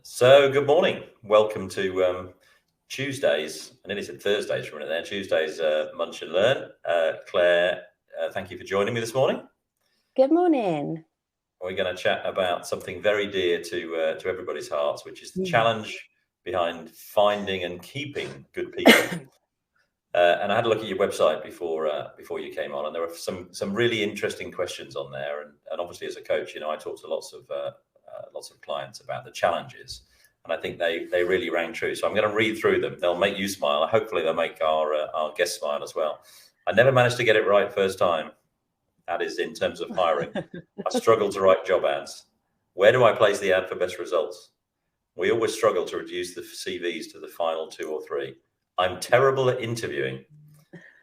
So good morning. Welcome to Tuesdays, I nearly said Thursdays for a minute there, Tuesdays Munch and Learn. Claire, thank you for joining me this morning. Good morning. We're going to chat about something very dear to everybody's hearts, which is the challenge behind finding and keeping good people. And I had a look at your website before you came on, and there were some really interesting questions on there. And obviously, as a coach, I talk to lots of clients about the challenges, and I think they really rang true. So I'm going to read through them. They'll make you smile. Hopefully, they'll make our guests smile as well. I never managed to get it right first time. That is in terms of hiring. I struggle to write job ads. Where do I place the ad for best results? We always struggle to reduce the CVs to the final 2 or 3. I'm terrible at interviewing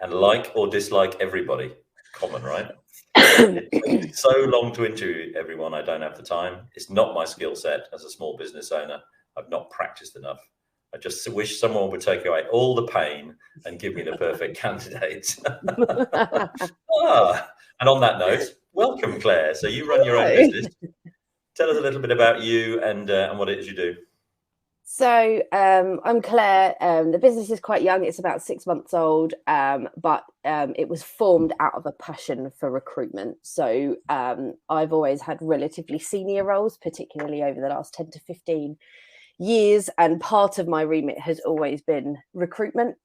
and like or dislike everybody. Common, right? It's so long to interview everyone. I don't have the time. It's not my skill set as a small business owner. I've not practiced enough. I just wish someone would take away all the pain and give me the perfect candidate. And on that note, welcome, Claire. So you run your own business. Tell us a little bit about you and what it is you do. So I'm Claire. The business is quite young. It's about 6 months old, but it was formed out of a passion for recruitment. So I've always had relatively senior roles, particularly over the last 10 to 15 years. And part of my remit has always been recruitment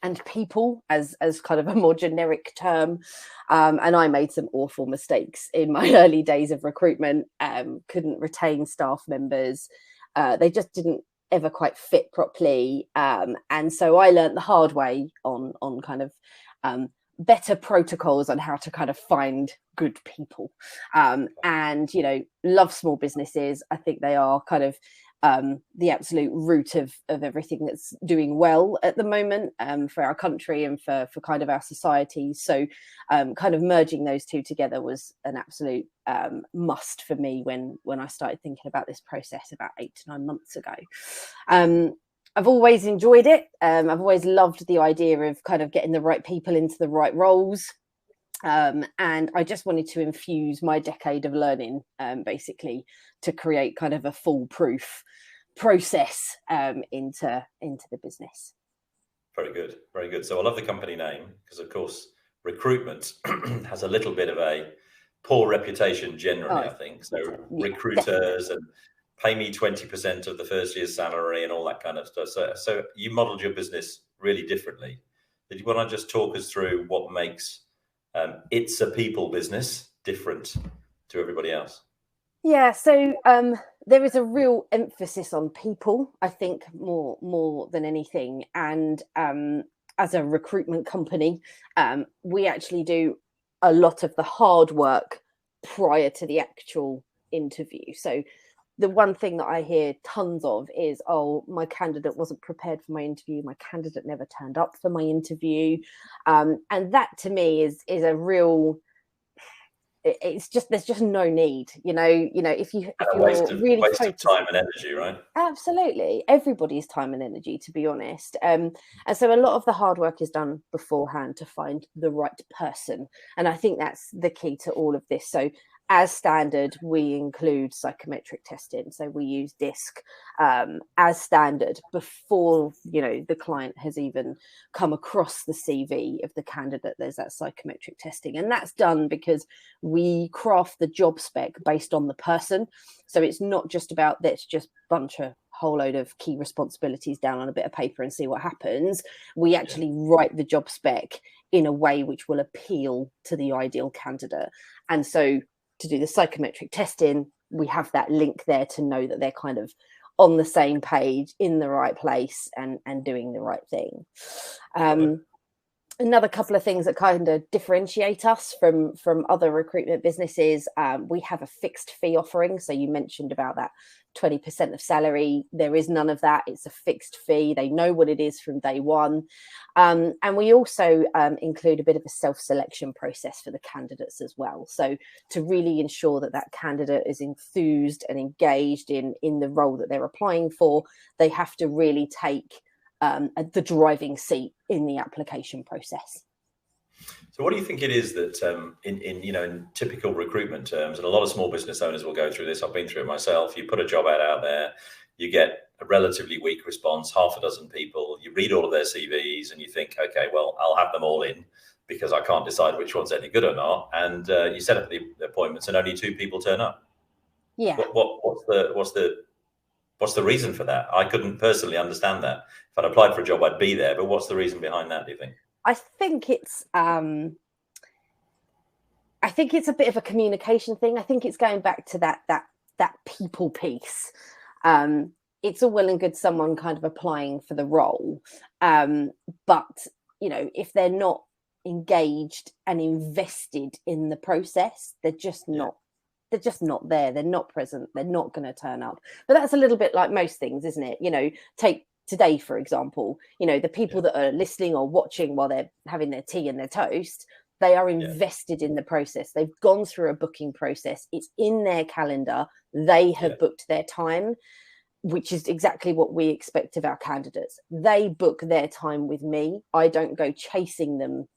and people as kind of a more generic term. And I made some awful mistakes in my early days of recruitment, couldn't retain staff members. They just didn't ever quite fit properly. And so I learned the hard way on kind of better protocols on how to kind of find good people. And, love small businesses. I think they are kind of the absolute root of everything that's doing well at the moment for our country and for kind of our society. So kind of merging those two together was an absolute must for me when I started thinking about this process about 8 to 9 months ago. I've always enjoyed it. I've always loved the idea of kind of getting the right people into the right roles. And I just wanted to infuse my decade of learning, basically, to create kind of a foolproof process into the business. Very good, very good. So I love the company name because, of course, recruitment has a little bit of a poor reputation generally, I think. So recruiters and pay me 20% of the first year's salary and all that kind of stuff. So you modeled your business really differently. Did you want to just talk us through what makes it's a people business different to everybody else? Yeah, so there is a real emphasis on people, I think, more than anything. And as a recruitment company, we actually do a lot of the hard work prior to the actual interview. So the one thing that I hear tons of is, oh, my candidate wasn't prepared for my interview. My candidate never turned up for my interview. And that to me is a real, it's just, there's just no need, if you're really waste of time and energy, right? Absolutely. Everybody's time and energy, to be honest. And so a lot of the hard work is done beforehand to find the right person. And I think that's the key to all of this. So as standard, we include psychometric testing. So we use DISC as standard before, the client has even come across the CV of the candidate. There's that psychometric testing. And that's done because we craft the job spec based on the person. So it's not just about let's just bunch a whole load of key responsibilities down on a bit of paper and see what happens. We actually write the job spec in a way which will appeal to the ideal candidate. And so to do the psychometric testing, we have that link there to know that they're kind of on the same page, in the right place and doing the right thing. Another couple of things that kind of differentiate us from other recruitment businesses, we have a fixed fee offering. So you mentioned about that 20% of salary. There is none of that. It's a fixed fee. They know what it is from day one. And we also include a bit of a self-selection process for the candidates as well. So to really ensure that that candidate is enthused and engaged in the role that they're applying for, they have to really take the driving seat in the application process. So what do you think it is that in typical recruitment terms, and a lot of small business owners will go through this, I've been through it myself, you put a job ad out there, you get a relatively weak response, half a dozen people, you read all of their CVs and you think, okay, well, I'll have them all in because I can't decide which one's any good or not. And you set up the appointments and only 2 people turn up. Yeah. What's the reason for that? I couldn't personally understand that. If I'd applied for a job, I'd be there. But what's the reason behind that, do you think? I think it's a bit of a communication thing. I think it's going back to that people piece. It's all well and good someone kind of applying for the role, but if they're not engaged and invested in the process, they're just not. They're just not there. They're not present. They're not going to turn up. But that's a little bit like most things, isn't it? Take today, for example, the people that are listening or watching while they're having their tea and their toast, they are invested in the process. They've gone through a booking process. It's in their calendar. They have booked their time, which is exactly what we expect of our candidates. They book their time with me. I don't go chasing them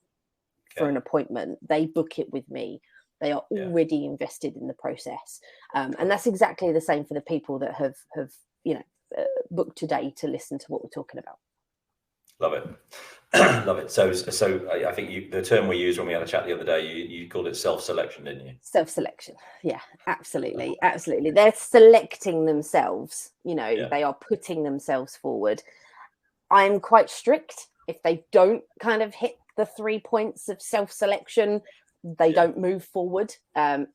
for an appointment. They book it with me. They are already invested in the process. And that's exactly the same for the people that have booked today to listen to what we're talking about. Love it. Love it. So I think the term we used when we had a chat the other day, you called it self-selection, didn't you? Self-selection. Yeah, absolutely. Absolutely. They're selecting themselves, they are putting themselves forward. I'm quite strict. If they don't kind of hit the 3 points of self-selection, they don't move forward,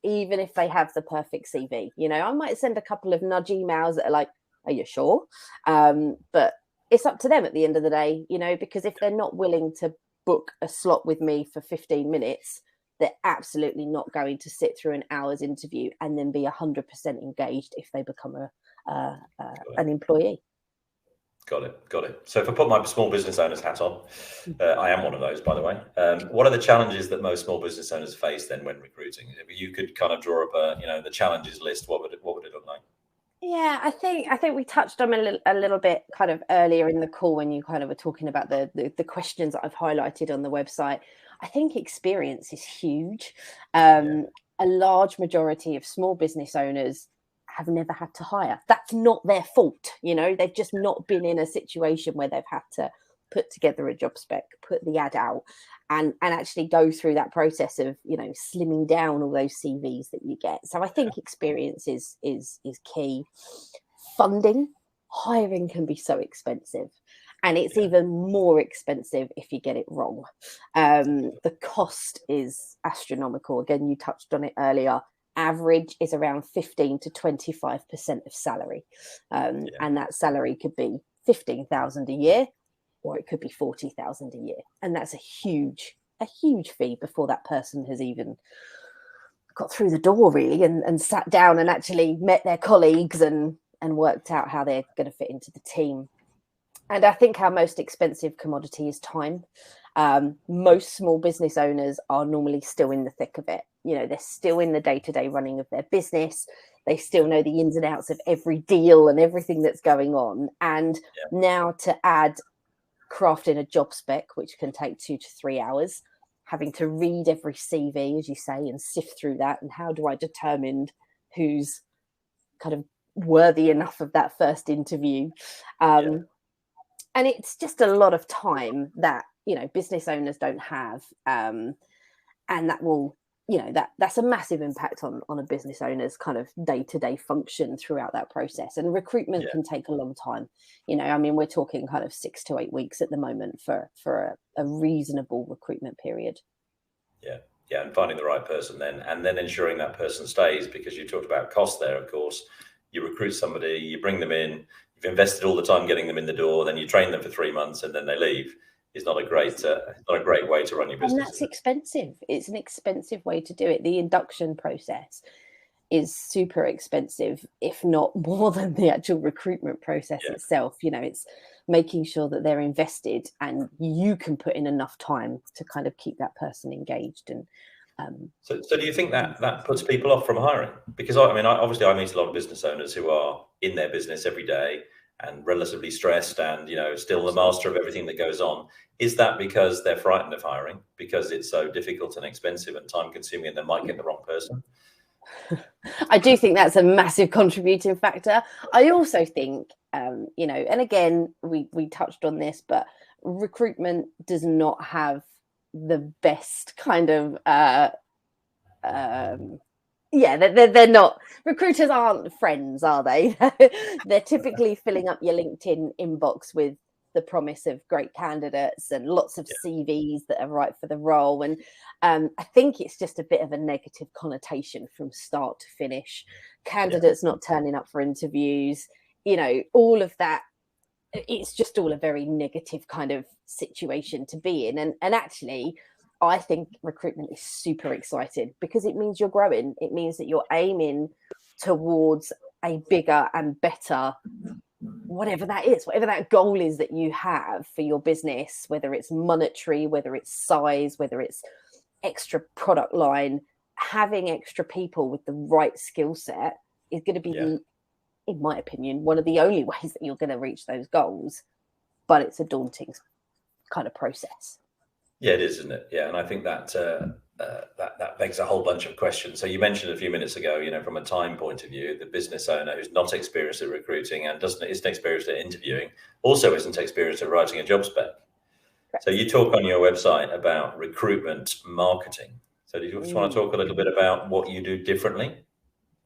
even if they have the perfect CV. I might send a couple of nudge emails that are like, are you sure? But it's up to them at the end of the day, because if they're not willing to book a slot with me for 15 minutes, they're absolutely not going to sit through an hour's interview and then be 100% engaged if they become an employee. Got it. So if I put my small business owner's hat on, I am one of those, by the way. What are the challenges that most small business owners face then when recruiting? If you could kind of draw up the challenges list, what would it look like? Yeah, I think we touched on a little bit kind of earlier in the call when you kind of were talking about the questions that I've highlighted on the website. I think experience is huge. A large majority of small business owners have never had to hire. That's not their fault. They've just not been in a situation where they've had to put together a job spec, put the ad out, and actually go through that process of slimming down all those CVs that you get. So I think experience is key. Funding, hiring can be so expensive, and it's even more expensive if you get it wrong. The cost is astronomical. Again, you touched on it earlier. Average is around 15 to 25% of salary, and that salary could be 15,000 a year, or it could be 40,000 a year, and that's a huge fee before that person has even got through the door, really, and sat down and actually met their colleagues and worked out how they're going to fit into the team. And I think our most expensive commodity is time. Most small business owners are normally still in the thick of it. They're still in the day-to-day running of their business. They still know the ins and outs of every deal and everything that's going on. And now to add crafting a job spec, which can take 2 to 3 hours, having to read every CV, as you say, and sift through that. And how do I determine who's kind of worthy enough of that first interview? And it's just a lot of time that business owners don't have, and that will that's a massive impact on a business owner's kind of day-to-day function throughout that process. And recruitment can take a long time. We're talking kind of 6 to 8 weeks at the moment for a reasonable recruitment period. And finding the right person then, and then ensuring that person stays, because you talked about cost there. Of course, you recruit somebody, you bring them in, you've invested all the time getting them in the door, then you train them for 3 months and then they leave. Is not a great way to run your business. And that's expensive. It's an expensive way to do it. The induction process is super expensive, if not more than the actual recruitment process itself. It's making sure that they're invested and you can put in enough time to kind of keep that person engaged. And so do you think that puts people off from hiring? Because obviously I meet a lot of business owners who are in their business every day and relatively stressed and still the master of everything that goes on. Is that because they're frightened of hiring because it's so difficult and expensive and time consuming and they might get the wrong person? I do think that's a massive contributing factor. I also think, you know, and again, we touched on this, but recruitment does not have the best kind of, yeah, they're not, recruiters aren't friends, are they? They're typically filling up your LinkedIn inbox with the promise of great candidates and lots of CVs that are right for the role. And I think it's just a bit of a negative connotation from start to finish. Candidates not turning up for interviews, you know, all of that. It's just all a very negative kind of situation to be in. And actually, I think recruitment is super exciting because it means you're growing. It means that you're aiming towards a bigger and better, whatever that is, whatever that goal is that you have for your business, whether it's monetary, whether it's size, whether it's extra product line. Having extra people with the right skill set is going to be, in my opinion, one of the only ways that you're going to reach those goals. But it's a daunting kind of process. Yeah, it is, isn't it? Yeah, and I think that that begs a whole bunch of questions. So you mentioned a few minutes ago, you know, from a time point of view, the business owner who's not experienced at recruiting and isn't experienced at interviewing, also isn't experienced at writing a job spec. Correct. So you talk on your website about recruitment marketing. So do you just want to talk a little bit about what you do differently?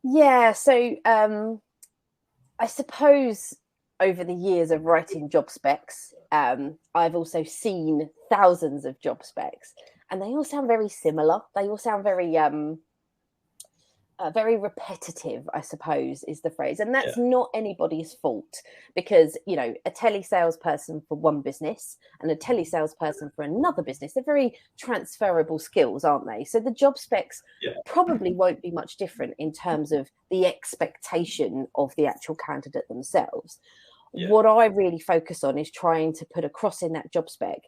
Yeah. So I suppose over the years of writing job specs, I've also seen thousands of job specs, and they all sound very similar. They all sound very, very repetitive, I suppose, is the phrase. And that's not anybody's fault because, you know, a telesalesperson for one business and a telesalesperson for another business, they're very transferable skills, aren't they? So the job specs probably won't be much different in terms of the expectation of the actual candidate themselves. What I really focus on is trying to put across in that job spec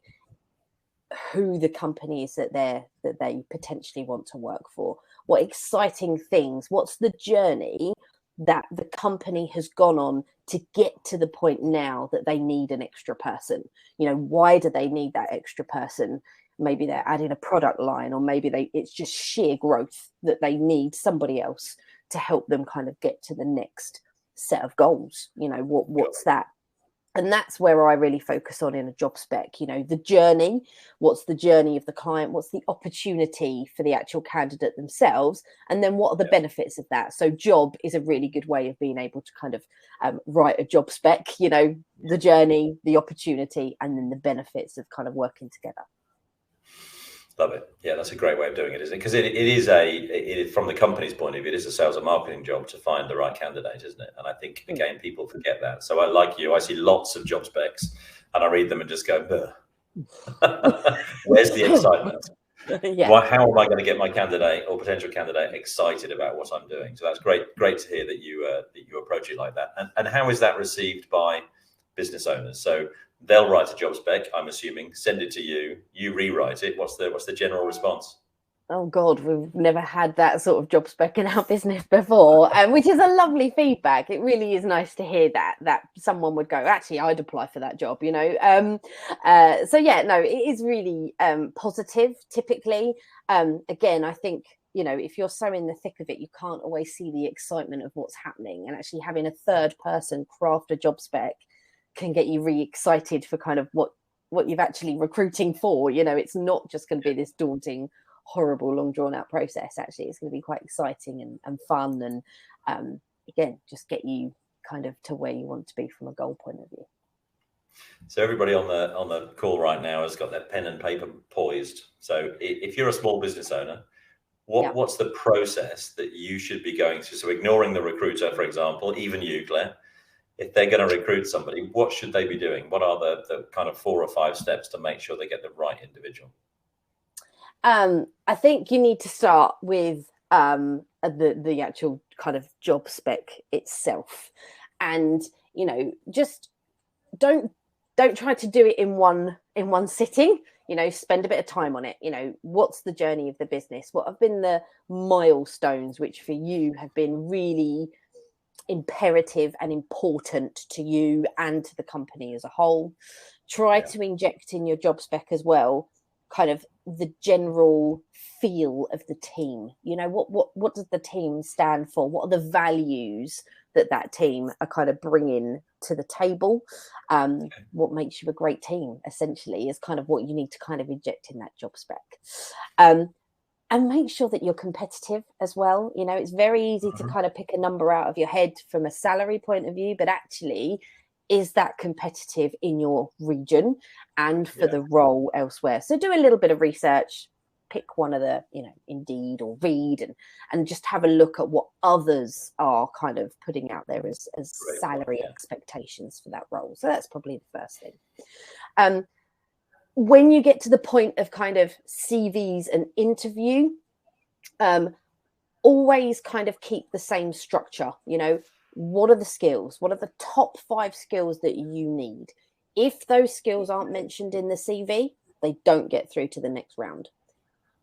who the company is that they potentially want to work for, what exciting things, what's the journey that the company has gone on to get to the point now that they need an extra person. You know, why do they need that extra person? Maybe they're adding a product line, or maybe it's just sheer growth that they need somebody else to help them kind of get to the next set of goals. You know, what's that? And that's where I really focus on in a job spec, you know, the journey, what's the journey of the client, what's the opportunity for the actual candidate themselves, and then what are the benefits of that. So job is a really good way of being able to kind of write a job spec, you know, the journey, the opportunity, and then the benefits of kind of working together. Love it. Yeah, that's a great way of doing it, isn't it? Because it is from the company's point of view, it is a sales and marketing job to find the right candidate, isn't it? And I think, again, people forget that. So like you, I see lots of job specs and I read them and just go, where's the excitement? How am I going to get my candidate or potential candidate excited about what I'm doing? So that's great to hear that you approach it like that. And how is that received by business owners? So they'll write a job spec, I'm assuming, send it to you, you rewrite it. What's the general response? Oh God, we've never had that sort of job spec in our business before, which is a lovely feedback. It really is nice to hear that someone would go, actually, I'd apply for that job, you know. So yeah, no, it is really positive. Typically, again, I think, you know, if you're so in the thick of it, you can't always see the excitement of what's happening, and actually having a third person craft a job spec can get you really excited for kind of what you've actually recruiting for. You know, it's not just going to be this daunting, horrible, long drawn out process. Actually, it's going to be quite exciting and fun, and again, just get you kind of to where you want to be from a goal point of view. So everybody on the call right now has got their pen and paper poised. So if you're a small business owner, what's the process that you should be going through? So ignoring the recruiter, for example, even you, Claire, if they're going to recruit somebody, what should they be doing? What are the kind of 4 or 5 steps to make sure they get the right individual? I think you need to start with the actual kind of job spec itself, and you know, just don't try to do it in one sitting. You know, spend a bit of time on it. You know, what's the journey of the business? What have been the milestones which for you have been really imperative and important to you and to the company as a whole? Try to inject in your job spec as well kind of the general feel of the team. You know, what does the team stand for? What are the values that team are kind of bringing to the table? What makes you a great team, essentially, is kind of what you need to kind of inject in that job spec. And make sure that you're competitive as well. You know, it's very easy to kind of pick a number out of your head from a salary point of view, but actually, is that competitive in your region and for the role elsewhere? So do a little bit of research, pick one of the, you know, Indeed or Read, and just have a look at what others are kind of putting out there as salary expectations for that role. So that's probably the first thing. When you get to the point of kind of CVs and interview, always kind of keep the same structure. You know, what are the skills? What are the top 5 skills that you need? If those skills aren't mentioned in the CV, they don't get through to the next round.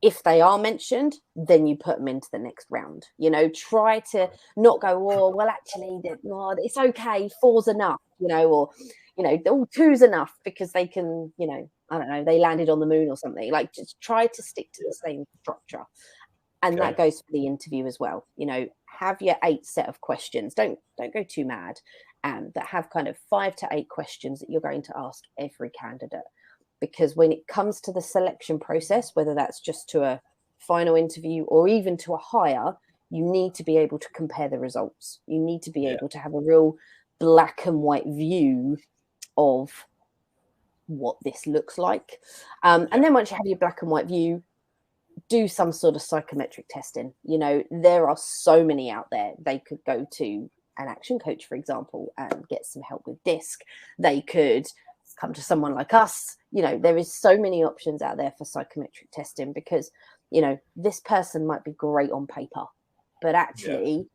If they are mentioned, then you put them into the next round. You know, try to not go, oh, well, actually, it's okay, 4's enough, you know, or, you know, 2's enough because they can, you know, I don't know, they landed on the moon or something. Like, just try to stick to the same structure. And that goes for the interview as well. You know, have your 8 set of questions. Don't go too mad. But have kind of 5 to 8 questions that you're going to ask every candidate. Because when it comes to the selection process, whether that's just to a final interview or even to a hire, you need to be able to compare the results. You need to be able to have a real black and white view of what this looks like. And then once you have your black and white view, do some sort of psychometric testing. You know, there are so many out there. They could go to an action coach, for example, and get some help with DISC. They could come to someone like us. You know, there is so many options out there for psychometric testing because, you know, this person might be great on paper, but actually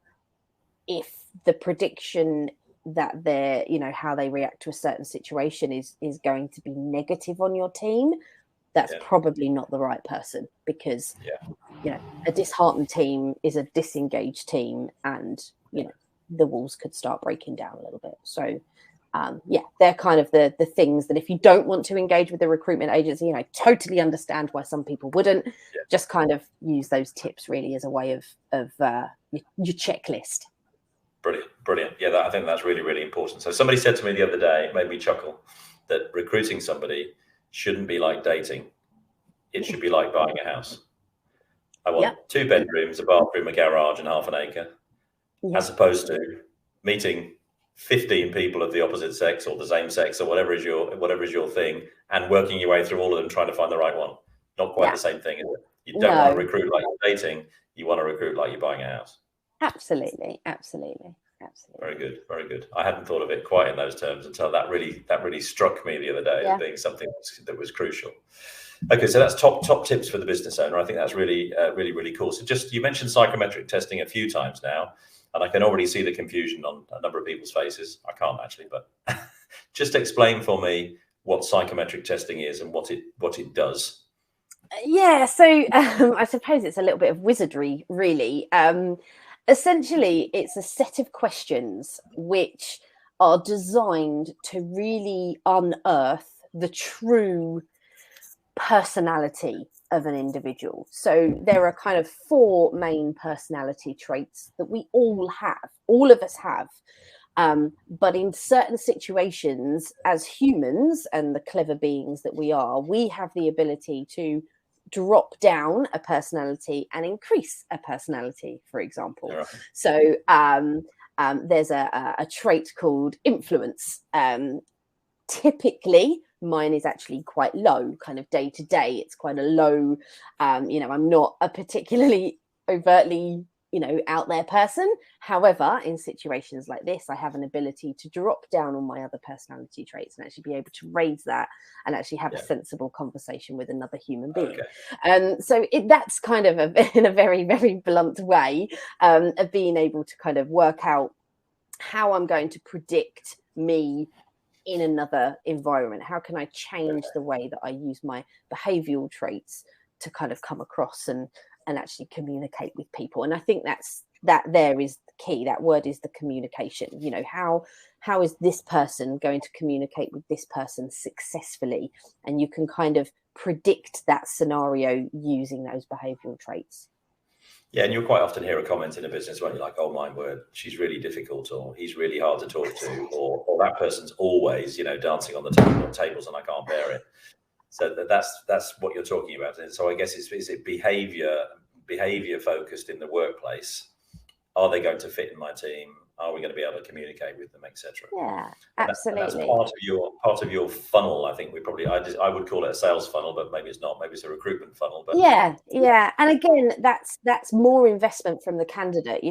if the prediction that they're, you know, how they react to a certain situation is going to be negative on your team, that's probably not the right person, because you know, a disheartened team is a disengaged team, and you know, the walls could start breaking down a little bit. So they're kind of the things that if you don't want to engage with the recruitment agency, you know, totally understand why some people wouldn't. Just kind of use those tips really as a way of your checklist. Brilliant. Yeah, I think that's really, really important. So somebody said to me the other day, it made me chuckle, that recruiting somebody shouldn't be like dating. It should be like buying a house. I want 2 bedrooms, a bathroom, a garage, and half an acre, as opposed to meeting 15 people of the opposite sex or the same sex or whatever is your thing, and working your way through all of them trying to find the right one. Not quite the same thing, is it? You don't want to recruit like you're dating. You want to recruit like you're buying a house. Absolutely. Very good. I hadn't thought of it quite in those terms until that really struck me the other day as being something that was crucial. Okay, so that's top tips for the business owner. I think that's really cool. So just, you mentioned psychometric testing a few times now, and I can already see the confusion on a number of people's faces. I can't actually, but just explain for me what psychometric testing is and what it does. Yeah, so I suppose it's a little bit of wizardry, really. Essentially, it's a set of questions which are designed to really unearth the true personality of an individual. So there are kind of 4 main personality traits that we all of us have. But in certain situations, as humans and the clever beings that we are, we have the ability to drop down a personality and increase a personality, for example. Right. So there's a trait called influence. Typically, mine is actually quite low, kind of day to day. It's quite a low, you know, I'm not a particularly overtly, you know, out there person. However, in situations like this, I have an ability to drop down on my other personality traits and actually be able to raise that and actually have a sensible conversation with another human being. So that's kind of in a very, very blunt way of being able to kind of work out how I'm going to predict me in another environment. How can I change the way that I use my behavioral traits to kind of come across and actually communicate with people? And I think that there is the key. That word is the communication. You know, how is this person going to communicate with this person successfully? And you can kind of predict that scenario using those behavioral traits. Yeah, and you'll quite often hear a comment in a business when you're like, oh my word, she's really difficult, or he's really hard to talk to, or that person's always, dancing on the tables and I can't bear it. So that's what you're talking about. And so I guess is it behavior focused in the workplace? Are they going to fit in my team? Are we going to be able to communicate with them, etc.? Yeah, absolutely. And that's part of your funnel. I think I would call it a sales funnel, but maybe it's not. Maybe it's a recruitment funnel. But yeah. And again, that's more investment from the candidate.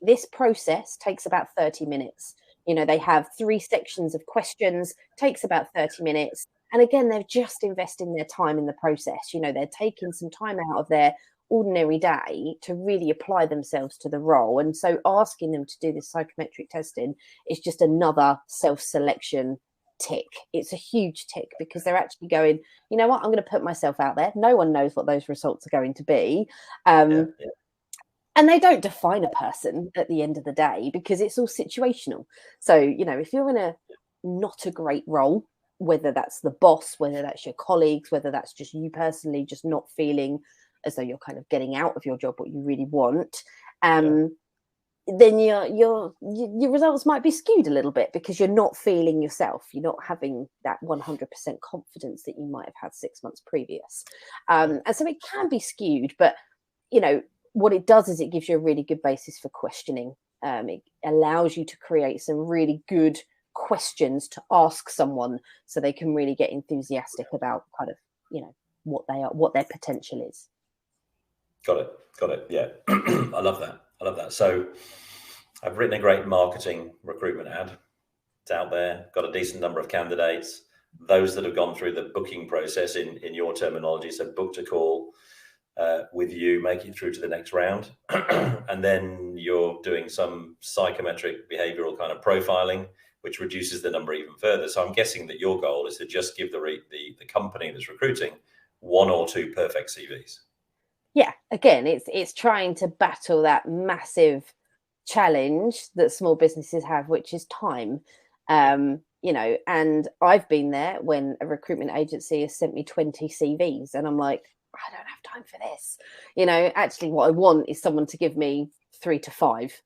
This process takes about 30 minutes. They have 3 sections of questions, takes about 30 minutes. And again, they're just investing their time in the process. They're taking some time out of their ordinary day to really apply themselves to the role. And so asking them to do this psychometric testing is just another self-selection tick. It's a huge tick because they're actually going, you know what, I'm going to put myself out there. No one knows what those results are going to be. And they don't define a person at the end of the day because it's all situational. So, if you're in a not a great role, whether that's the boss, whether that's your colleagues, whether that's just you personally just not feeling as though you're kind of getting out of your job what you really want, then your results might be skewed a little bit because you're not feeling yourself. You're not having that 100% confidence that you might have had 6 months previous. And so it can be skewed, but, what it does is it gives you a really good basis for questioning. It allows you to create some really good questions to ask someone so they can really get enthusiastic about kind of, what they are, what their potential is. Got it. Yeah. I love that. So I've written a great marketing recruitment ad. It's out there, got a decent number of candidates, those that have gone through the booking process in your terminology. So booked a call with you, make it through to the next round. And then you're doing some psychometric behavioral kind of profiling, which reduces the number even further. So I'm guessing that your goal is to just give the company that's recruiting 1 or 2 perfect CVs. Yeah, again, it's trying to battle that massive challenge that small businesses have, which is time. And I've been there when a recruitment agency has sent me 20 CVs and I'm like, I don't have time for this. Actually what I want is someone to give me 3 to 5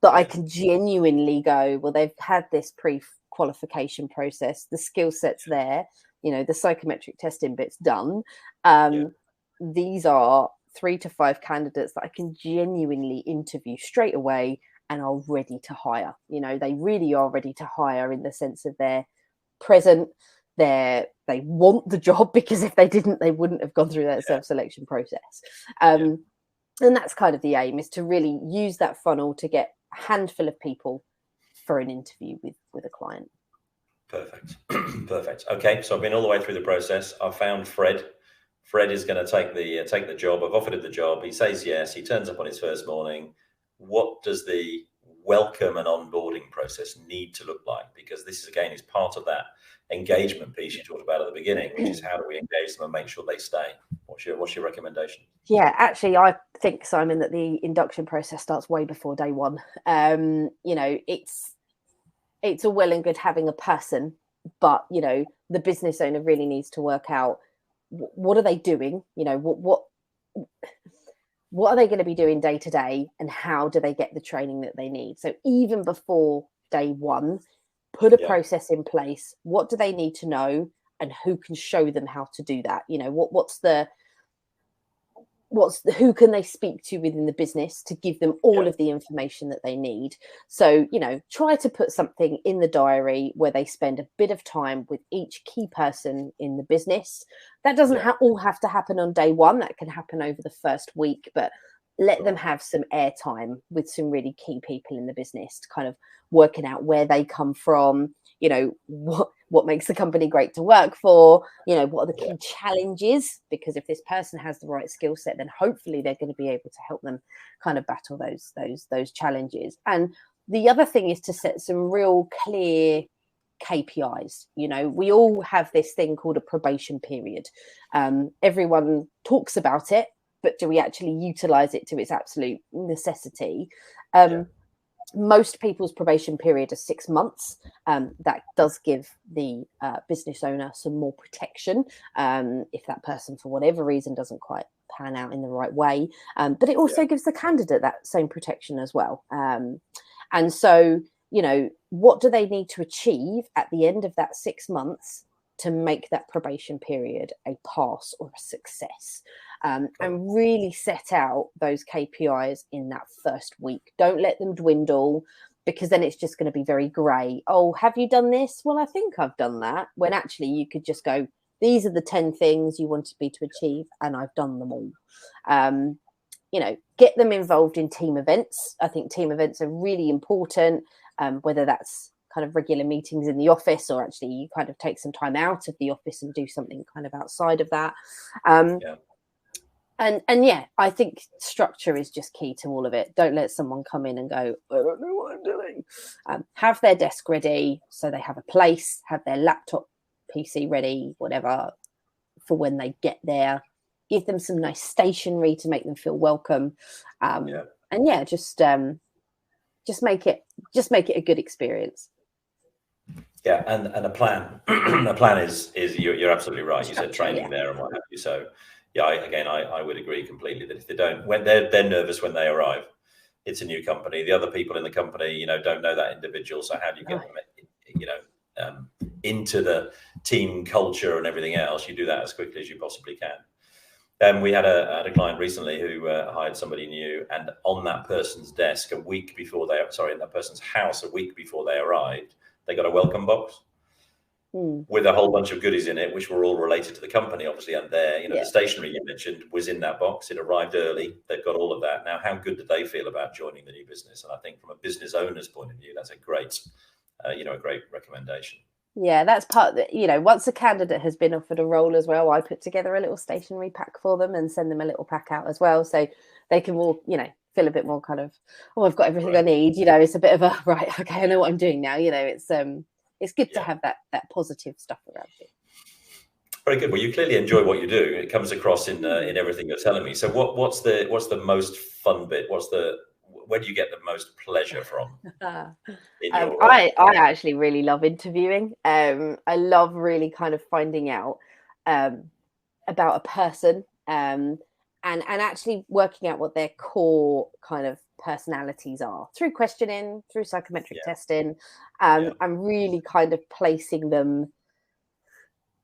that I can genuinely go, well, they've had this pre-qualification process, the skill set's there, the psychometric testing bit's done. These are 3 to 5 candidates that I can genuinely interview straight away and are ready to hire. They really are ready to hire in the sense of they're present, they want the job, because if they didn't, they wouldn't have gone through that self-selection process. And that's kind of the aim, is to really use that funnel to get a handful of people for an interview with a client. Perfect. Okay, so I've been all the way through the process. I've found Fred. Fred is going to take the job. I've offered him the job. He says yes. He turns up on his first morning. What does the welcome and onboarding process need to look like? Because this is part of that engagement piece you talked about at the beginning, which is how do we engage them and make sure they stay? What's your recommendation? Yeah, actually, I think, Simon, that the induction process starts way before day one. It's all well and good having a person, but the business owner really needs to work out what are they doing, what are they going to be doing day to day, and how do they get the training that they need? So even before day one, put a process in place. What do they need to know, and who can show them how to do that? Who can they speak to within the business to give them all of the information that they need? So, try to put something in the diary where they spend a bit of time with each key person in the business. That doesn't all have to happen on day one. That can happen over the first week, but let them have some airtime with some really key people in the business, to kind of working out where they come from, what makes the company great to work for, what are the key challenges, because if this person has the right skill set, then hopefully they're going to be able to help them kind of battle those challenges. And the other thing is to set some real clear KPIs. We all have this thing called a probation period. Everyone talks about it, but do we actually utilize it to its absolute necessity? most people's probation period is 6 months. That does give the business owner some more protection if that person, for whatever reason, doesn't quite pan out in the right way. But it also gives the candidate that same protection as well. And so, what do they need to achieve at the end of that 6 months to make that probation period a pass or a success? And really set out those KPIs in that first week. Don't let them dwindle, because then it's just going to be very grey. Oh, have you done this? Well, I think I've done that. When actually you could just go, these are the 10 things you wanted me to achieve, and I've done them all. Get them involved in team events. I think team events are really important, whether that's kind of regular meetings in the office, or actually you kind of take some time out of the office and do something kind of outside of that. And I think structure is just key to all of it. Don't let someone come in and go, I don't know what I'm doing. Have their desk ready, so they have a place, have their laptop, PC ready, whatever, for when they get there. Give them some nice stationery to make them feel welcome. Just make it a good experience. Yeah, and a plan. A plan is you're absolutely right. You said training there and what have you. So I would agree completely that if they don't, when they're nervous when they arrive, it's a new company. The other people in the company, don't know that individual. So how do you get them, into the team culture and everything else? You do that as quickly as you possibly can. We had a client recently who hired somebody new, and on that person's desk in that person's house a week before they arrived, they got a welcome box with a whole bunch of goodies in it, which were all related to the company, obviously. And the stationery you mentioned was in that box. It arrived early. They've got all of that. Now, how good do they feel about joining the new business? And I think from a business owner's point of view, that's a great, a great recommendation. Yeah, that's part that, once a candidate has been offered a role as well, I put together a little stationery pack for them and send them a little pack out as well. So they can all, feel a bit more kind of, I've got everything I need. It's a bit of a, right, okay, I know what I'm doing now. It's good to have that positive stuff around you. Very good. Well, you clearly enjoy what you do. It comes across in everything you're telling me. So what's the most fun bit? Where do you get the most pleasure from? I actually really love interviewing. I love really kind of finding out about a person and actually working out what their core kind of personalities are through questioning, through psychometric testing, and really kind of placing them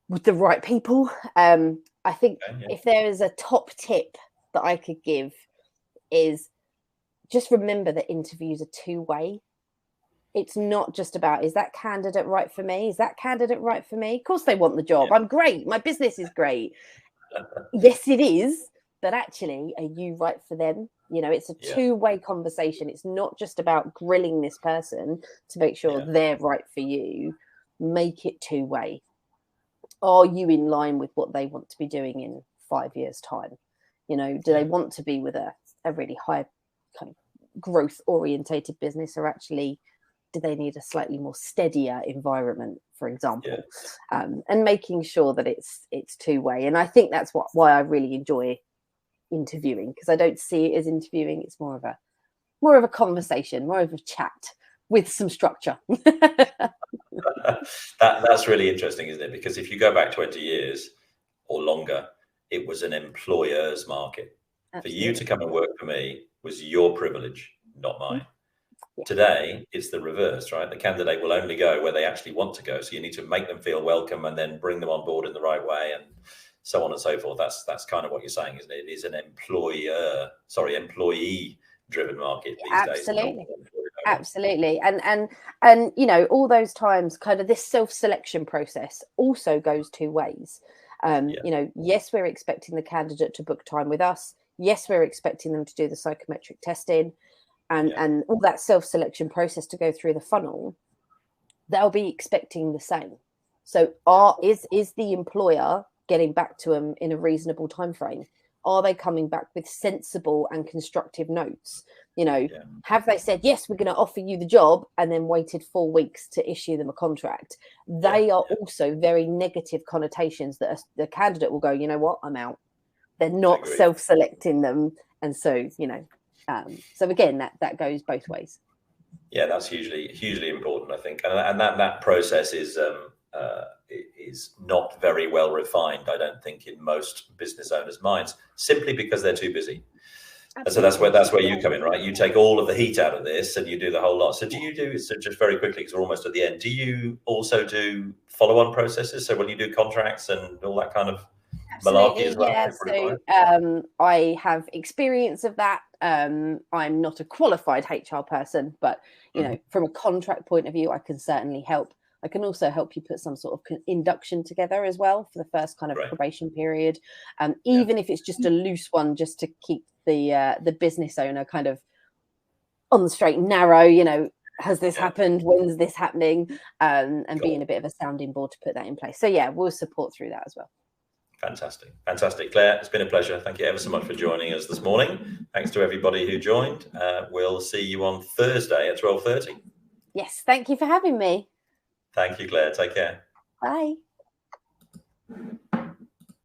with the right people. I think if there is a top tip that I could give is just remember that interviews are two-way. It's not just about, is that candidate right for me? Is that candidate right for me? Of course they want the job. I'm great. My business is great. Yes, it is. But actually, are you right for them? It's a two-way conversation. It's not just about grilling this person to make sure they're right for you. Make it two-way. Are you in line with what they want to be doing in 5 years' time? Do they want to be with a really high kind of growth-orientated business, or actually do they need a slightly more steadier environment, for example? And making sure that it's two-way. And I think that's why I really enjoy interviewing, because I don't see it as interviewing. It's more of a conversation, more of a chat with some structure. That's really interesting, isn't it? Because if you go back 20 years or longer, it was an employer's market. Absolutely. For you to come and work for me was your privilege, not mine. Today, it's the reverse, right? The candidate will only go where they actually want to go. So you need to make them feel welcome and then bring them on board in the right way, and so on and so forth. That's kind of what you're saying, isn't it? It is an employee-driven market these days. Absolutely. And all those times, kind of this self-selection process also goes two ways. Yes, we're expecting the candidate to book time with us. Yes, we're expecting them to do the psychometric testing and all that self-selection process to go through the funnel. They'll be expecting the same. So is the employer getting back to them in a reasonable time frame? Are they coming back with sensible and constructive notes? Have they said, yes, we're going to offer you the job, and then waited 4 weeks to issue them a contract? They are also very negative connotations that the candidate will go, you know what, I'm out. They're not self-selecting them. And so, so again, that goes both ways. Yeah, that's hugely important, I think, and that process is not very well refined, I don't think, in most business owners' minds, simply because they're too busy. Absolutely. And so that's where you come in, right? You take all of the heat out of this and you do the whole lot. So do you do, so just very quickly, because we're almost at the end, do you also do follow-on processes? So when you do contracts and all that kind of malarkey as well? Yeah. So I have experience of that. I'm not a qualified HR person, but you know, from a contract point of view, I can certainly help. I can also help you put some sort of induction together as well for the first kind of probation period, even if it's just a loose one, just to keep the business owner kind of on the straight and narrow. You know, has this happened? When's this happening? And being a bit of a sounding board to put that in place. So yeah, we'll support through that as well. Fantastic. Claire, it's been a pleasure. Thank you ever so much for joining us this morning. Thanks to everybody who joined. We'll see you on Thursday at 12:30. Yes, thank you for having me. Thank you, Claire. Take care. Bye.